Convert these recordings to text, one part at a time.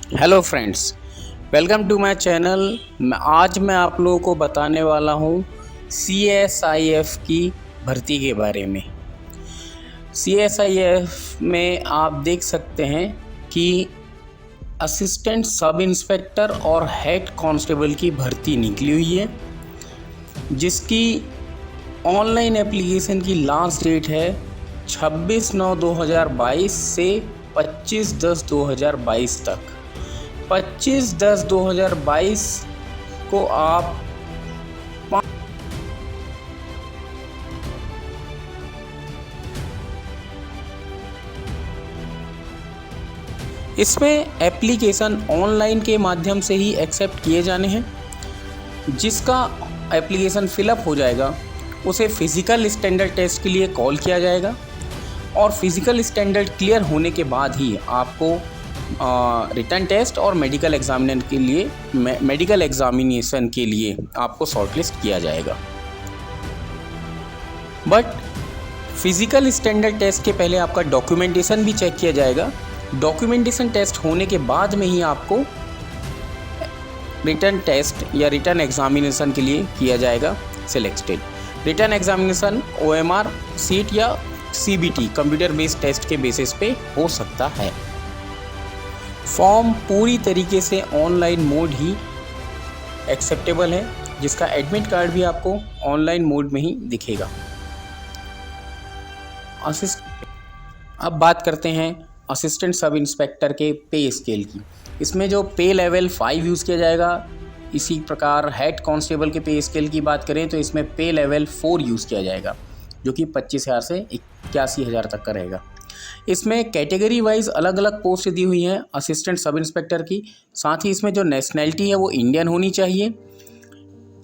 Hello friends, welcome to my channel. आज मैं आप लोगों को बताने वाला हूँ CSIF की भर्ती के बारे में। CSIF में आप देख सकते हैं कि असिस्टेंट सब इंस्पेक्टर और हेड कांस्टेबल की भर्ती निकली हुई है, जिसकी ऑनलाइन एप्लीकेशन की लास्ट डेट है 26/9/2022 से 25/10/2022 तक। 25/10/2022 को आप इसमें एप्लीकेशन ऑनलाइन के माध्यम से ही एक्सेप्ट किए जाने हैं। जिसका एप्लीकेशन फिलअप हो जाएगा उसे फिज़िकल स्टैंडर्ड टेस्ट के लिए कॉल किया जाएगा और फिज़िकल स्टैंडर्ड क्लियर होने के बाद ही आपको रिटन टेस्ट और मेडिकल एग्जामिनेशन के लिए आपको शॉर्टलिस्ट किया जाएगा। बट फिज़िकल स्टैंडर्ड टेस्ट के पहले आपका डॉक्यूमेंटेशन भी चेक किया जाएगा। डॉक्यूमेंटेशन टेस्ट होने के बाद में ही आपको रिटन टेस्ट या रिटन एग्जामिनेशन के लिए किया जाएगा selected. Written examination OMR sheet या CBT कंप्यूटर बेस्ड टेस्ट के बेसिस पे हो सकता है। फॉर्म पूरी तरीके से ऑनलाइन मोड ही एक्सेप्टेबल है, जिसका एडमिट कार्ड भी आपको ऑनलाइन मोड में ही दिखेगा। अब बात करते हैं असिस्टेंट सब इंस्पेक्टर के पे स्केल की। इसमें जो पे लेवल 5 यूज़ किया जाएगा, इसी प्रकार हेड कांस्टेबल के पे स्केल की बात करें तो इसमें पे लेवल 4 यूज़ किया जाएगा, जो कि 25,000 से 81,000 तक का रहेगा। इसमें कैटेगरी वाइज अलग अलग पोस्ट दी हुई हैं असिस्टेंट सब इंस्पेक्टर की। साथ ही इसमें जो नेशनैलिटी है वो इंडियन होनी चाहिए।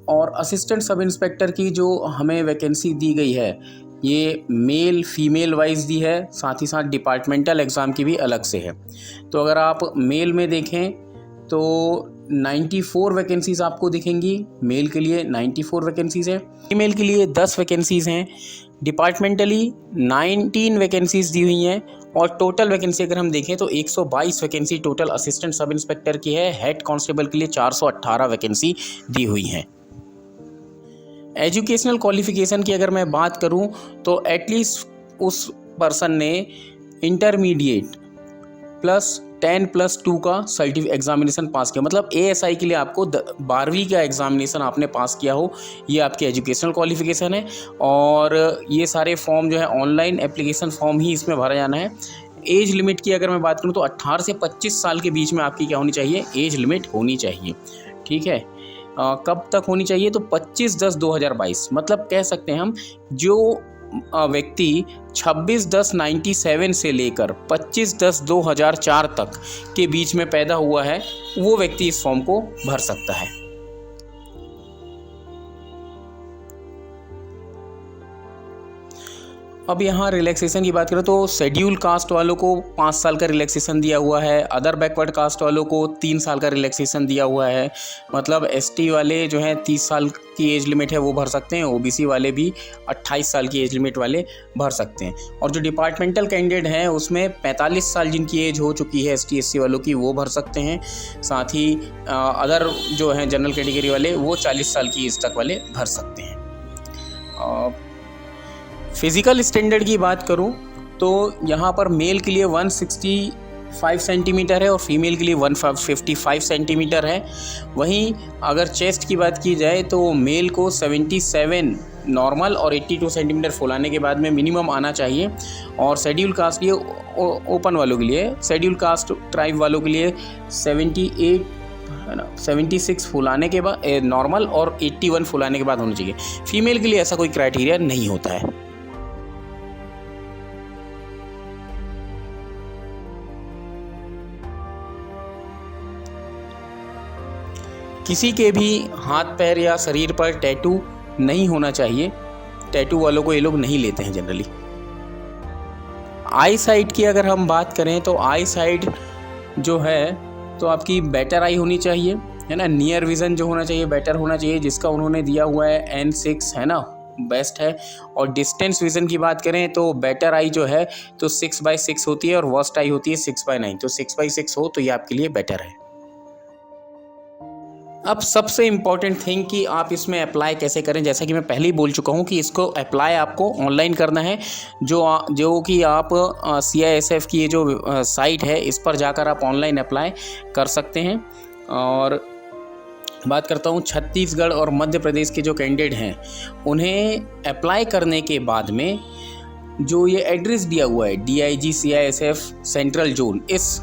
और असिस्टेंट सब इंस्पेक्टर की जो हमें वैकेंसी दी गई है ये मेल फीमेल वाइज दी है, साथ ही साथ डिपार्टमेंटल एग्ज़ाम की भी अलग से है। तो अगर आप मेल में देखें तो 94 वैकेंसीज़ आपको दिखेंगी। मेल के लिए 94 वैकेंसीज़ हैं, फीमेल के लिए 10 वैकेंसीज़ हैं। डिपार्टमेंटली 19 वैकेंसीज़ दी हुई हैं और टोटल वैकेंसी अगर हम देखें तो 122 vacancy total assistant sub inspector की है। हेड कांस्टेबल के लिए 418 वैकेंसी दी हुई हैं। एजुकेशनल क्वालिफ़िकेशन की अगर मैं बात करूं तो एटलीस्ट उस पर्सन ने इंटरमीडिएट +10+2 का सर्टिफिकेट एग्जामिनेशन पास किया, मतलब ASI के लिए आपको 12वीं का एग्जामिनेशन आपने पास किया हो, ये आपकी एजुकेशनल क्वालिफ़िकेशन है। और ये सारे फॉर्म जो है ऑनलाइन एप्लीकेशन फॉर्म ही इसमें भरा जाना है। एज लिमिट की अगर मैं बात करूँ तो 18 से 25 साल के बीच में आपकी क्या होनी चाहिए, एज लिमिट होनी चाहिए। ठीक है, कब तक होनी चाहिए तो 25/10/2022, मतलब कह सकते हैं हम जो व्यक्ति 26/10/97 से लेकर 25/10/2004 तक के बीच में पैदा हुआ है वो व्यक्ति इस फॉर्म को भर सकता है। अब यहाँ रिलैक्सेशन की बात करें तो शेड्यूल कास्ट वालों को 5 साल का रिलैक्सेशन दिया हुआ है। अदर बैकवर्ड कास्ट वालों को 3 साल का रिलैक्सेशन दिया हुआ है। मतलब ST वाले जो हैं 30 साल की एज लिमिट है वो भर सकते हैं। OBC वाले भी 28 साल की एज लिमिट वाले भर सकते हैं। और जो डिपार्टमेंटल कैंडिडेट हैं उसमें 45 साल जिनकी एज हो चुकी है ST SC वालों की, वो भर सकते हैं। साथ ही अदर जो हैं जनरल कैटेगरी वाले वो 40 साल की एज तक वाले भर सकते हैं। फिज़िकल स्टैंडर्ड की बात करूं तो यहाँ पर मेल के लिए 165 सेंटीमीटर है और फीमेल के लिए 155 सेंटीमीटर है। वहीं अगर चेस्ट की बात की जाए तो मेल को 77 नॉर्मल और 82 सेंटीमीटर फुलाने के बाद में मिनिमम आना चाहिए। और शेड्यूल कास्ट लिए ओपन वालों के लिए, शेड्यूल कास्ट ट्राइब वालों के लिए 78 है ना, 76 फुलाने के बाद नॉर्मल और 81 फुलाने के बाद होना चाहिए। फीमेल के लिए ऐसा कोई क्राइटेरिया नहीं होता है। किसी के भी हाथ पैर या शरीर पर टैटू नहीं होना चाहिए। टैटू वालों को ये लोग नहीं लेते हैं जनरली। आई साइट की अगर हम बात करें तो आई साइट जो है तो आपकी बेटर आई होनी चाहिए, है ना। नियर विज़न जो होना चाहिए बेटर होना चाहिए, जिसका उन्होंने दिया हुआ है N6, है ना, बेस्ट है। और डिस्टेंस विज़न की बात करें तो बेटर आई जो है तो 6/6 होती है और वर्स्ट आई होती है 6/9, तो 6/6 हो तो ये आपके लिए बेटर है। अब सबसे इम्पॉर्टेंट थिंग कि आप इसमें अप्लाई कैसे करें, जैसा कि मैं पहले ही बोल चुका हूँ कि इसको अप्लाई आपको ऑनलाइन करना है। जो कि आप CISF की ये जो साइट है इस पर जाकर आप ऑनलाइन अप्लाई कर सकते हैं। और बात करता हूँ छत्तीसगढ़ और मध्य प्रदेश के जो कैंडिडेट हैं उन्हें अप्लाई करने के बाद में जो ये एड्रेस दिया हुआ है DIG CISF सेंट्रल जोन, इस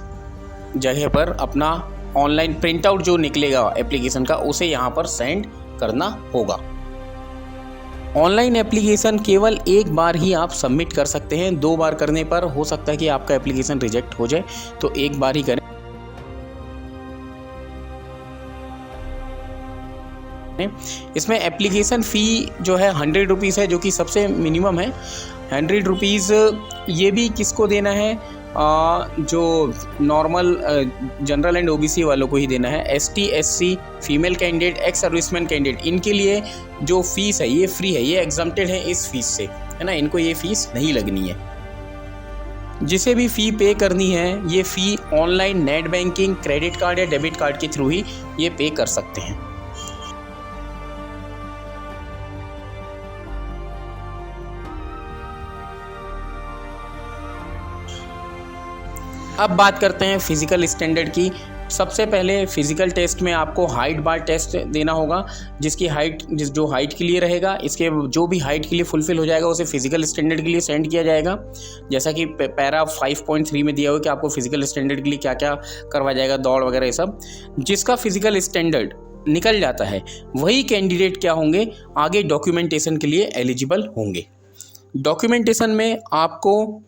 जगह पर अपना ऑनलाइन प्रिंट आउट जो निकलेगा एप्लीकेशन का उसे यहाँ पर सेंड करना होगा। ऑनलाइन एप्लीकेशन केवल एक बार ही आप सबमिट कर सकते हैं, 2 बार करने पर हो सकता है कि आपका एप्लीकेशन रिजेक्ट हो जाए, तो एक बार ही करें। इसमें एप्लीकेशन फ़ी जो है 100 रुपीज़ है, जो कि सबसे मिनिमम है। 100 रुपीज़ ये भी किसको देना है, जो नॉर्मल जनरल एंड OBC वालों को ही देना है। ST SC female candidate, ex serviceman candidate, इनके लिए जो फीस है ये फ्री है, ये एग्जम्प्टेड है इस फीस से, है ना, इनको ये फीस नहीं लगनी है। जिसे भी फ़ी पे करनी है ये fee online net banking, credit card या डेबिट कार्ड के थ्रू ही ये पे कर सकते हैं। अब बात करते हैं फिज़िकल स्टैंडर्ड की। सबसे पहले फिज़िकल टेस्ट में आपको हाइट बार टेस्ट देना होगा, जिसकी हाइट जो हाइट के लिए रहेगा, इसके जो भी हाइट के लिए फुलफ़िल हो जाएगा उसे फिज़िकल स्टैंडर्ड के लिए सेंड किया जाएगा। जैसा कि पैरा 5.3 में दिया हुआ कि आपको फिज़िकल स्टैंडर्ड के लिए क्या क्या करवाया जाएगा, दौड़ वगैरह ये सब। जिसका फिज़िकल स्टैंडर्ड निकल जाता है वही कैंडिडेट क्या होंगे, आगे डॉक्यूमेंटेशन के लिए एलिजिबल होंगे। डॉक्यूमेंटेशन में आपको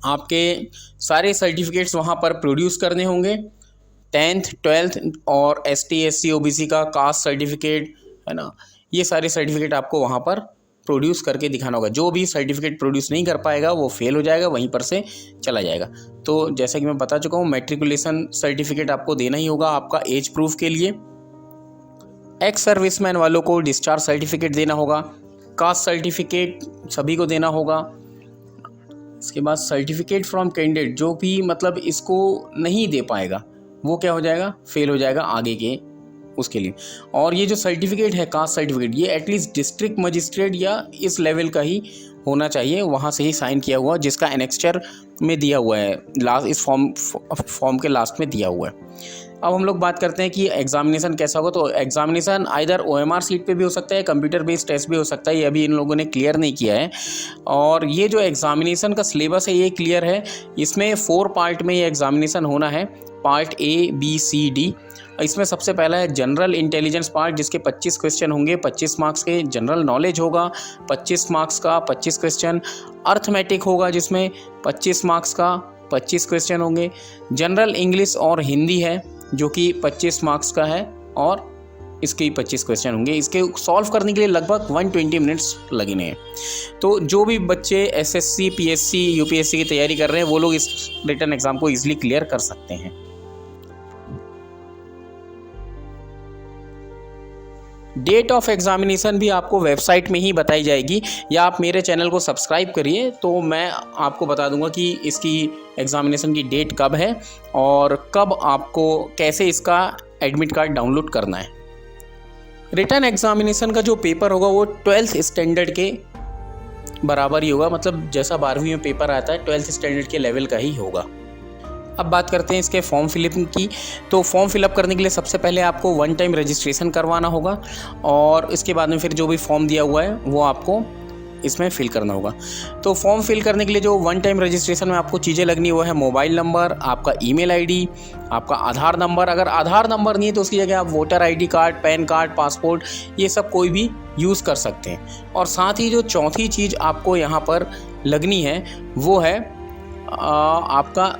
आपके सारे सर्टिफिकेट्स वहाँ पर प्रोड्यूस करने होंगे, 10th 12th और ST SC OBC का कास्ट सर्टिफिकेट, है ना, ये सारे सर्टिफिकेट आपको वहाँ पर प्रोड्यूस करके दिखाना होगा। जो भी सर्टिफिकेट प्रोड्यूस नहीं कर पाएगा वो फेल हो जाएगा, वहीं पर से चला जाएगा। तो जैसा कि मैं बता चुका हूँ, मैट्रिकुलेशन सर्टिफिकेट आपको देना ही होगा आपका एज प्रूफ के लिए। एक्स सर्विसमैन वालों को डिस्चार्ज सर्टिफिकेट देना होगा, कास्ट सर्टिफिकेट सभी को देना होगा। इसके बाद सर्टिफिकेट फ्रॉम कैंडिडेट, जो भी मतलब इसको नहीं दे पाएगा वो क्या हो जाएगा, फेल हो जाएगा आगे के उसके लिए। और ये जो सर्टिफिकेट है कास्ट सर्टिफिकेट, ये एटलीस्ट डिस्ट्रिक्ट मजिस्ट्रेट या इस लेवल का ही होना चाहिए, वहाँ से ही साइन किया हुआ, जिसका एनेक्स्चर में दिया हुआ है, लास्ट इस फॉर्म के लास्ट में दिया हुआ है। अब हम लोग बात करते हैं कि एग्जामिनेशन कैसा होगा। तो एग्जामिनेशन आइदर OMR सीट पे भी हो सकता है, कंप्यूटर बेस्ड टेस्ट भी हो सकता है, ये अभी इन लोगों ने क्लियर नहीं किया है। और ये जो एग्जामिनेशन का सिलेबस है ये क्लियर है, इसमें 4 पार्ट में ये एग्जामिनेशन होना है, part A B C D। इसमें सबसे पहला है जनरल इंटेलिजेंस पार्ट, जिसके 25 क्वेश्चन होंगे, 25 मार्क्स के। जनरल नॉलेज होगा 25 मार्क्स का 25 क्वेश्चन। अर्थमेटिक होगा जिसमें 25 मार्क्स का 25 क्वेश्चन होंगे। जनरल इंग्लिश और हिंदी है जो कि 25 मार्क्स का है और इसके 25 क्वेश्चन होंगे। इसके सॉल्व करने के लिए लगभग 120 मिनट्स लगने हैं। तो जो भी बच्चे SSC PSC UPSC की तैयारी कर रहे हैं वो लोग इस रिटन एग्ज़ाम को ईजिली क्लियर कर सकते हैं। डेट ऑफ एग्जामिनेशन भी आपको वेबसाइट में ही बताई जाएगी, या आप मेरे चैनल को सब्सक्राइब करिए तो मैं आपको बता दूंगा कि इसकी एग्जामिनेशन की डेट कब है और कब आपको कैसे इसका एडमिट कार्ड डाउनलोड करना है। रिटन एग्जामिनेशन का जो पेपर होगा वो 12th स्टैंडर्ड के बराबर ही होगा, मतलब जैसा 12वीं में पेपर आता है 12th स्टैंडर्ड के लेवल का ही होगा। अब बात करते हैं इसके फॉर्म फिलअप की। तो फॉर्म फिलअप करने के लिए सबसे पहले आपको 1 टाइम रजिस्ट्रेशन करवाना होगा और इसके बाद में फिर जो भी फॉर्म दिया हुआ है वो आपको इसमें फिल करना होगा। तो फॉर्म फिल करने के लिए जो 1 टाइम रजिस्ट्रेशन में आपको चीज़ें लगनी वो है मोबाइल नंबर, आपका ईमेल आईडी, आपका आधार नंबर। अगर आधार नंबर नहीं है तो उसकी जगह आप voter ID card, pan card, passport, ये सब कोई भी यूज़ कर सकते हैं। और साथ ही जो चौथी चीज़ आपको यहाँ पर लगनी है वो है आपका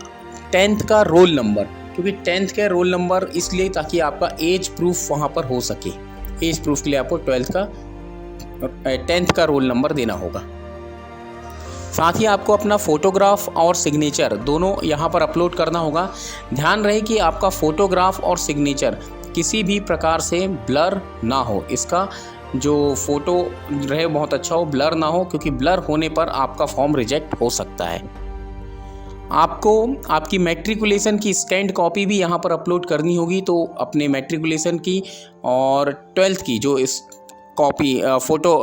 10th का रोल नंबर, क्योंकि 10th का रोल नंबर इसलिए ताकि आपका एज प्रूफ वहाँ पर हो सके। एज प्रूफ के लिए आपको 10th का रोल नंबर देना होगा। साथ ही आपको अपना फ़ोटोग्राफ और सिग्नेचर दोनों यहाँ पर अपलोड करना होगा। ध्यान रहे कि आपका फ़ोटोग्राफ और सिग्नेचर किसी भी प्रकार से ब्लर ना हो, इसका जो फ़ोटो रहे बहुत अच्छा हो, ब्लर ना हो, क्योंकि ब्लर होने पर आपका फॉर्म रिजेक्ट हो सकता है। आपको आपकी मैट्रिकुलेशन की स्कैन्ड कॉपी भी यहाँ पर अपलोड करनी होगी, तो अपने मैट्रिकुलेशन की और 12th की जो इस कॉपी फ़ोटो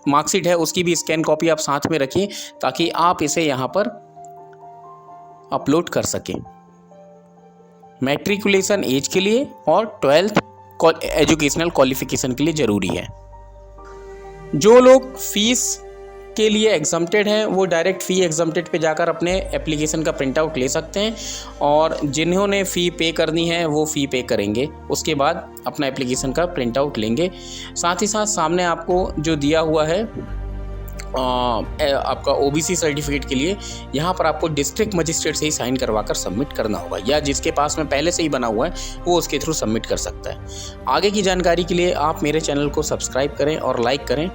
मार्कशीट है उसकी भी स्कैन कॉपी आप साथ में रखिए, ताकि आप इसे यहाँ पर अपलोड कर सकें। मैट्रिकुलेशन एज के लिए और 12th एजुकेशनल क्वालिफिकेशन के लिए ज़रूरी है। जो लोग फीस के लिए एग्जम्प्टेड हैं वो डायरेक्ट फ़ी एग्जम्प्टेड पे जाकर अपने एप्लीकेशन का प्रिंट आउट ले सकते हैं, और जिन्होंने फ़ी पे करनी है वो फ़ी पे करेंगे, उसके बाद अपना एप्लीकेशन का प्रिंट आउट लेंगे। साथ ही साथ सामने आपको जो दिया हुआ है आपका OBC सर्टिफिकेट के लिए, यहाँ पर आपको डिस्ट्रिक्ट मजिस्ट्रेट से ही साइन करवा कर सबमिट करना होगा, या जिसके पास में पहले से ही बना हुआ है वो उसके थ्रू सबमिट कर सकता है। आगे की जानकारी के लिए आप मेरे चैनल को सब्सक्राइब करें और लाइक करें।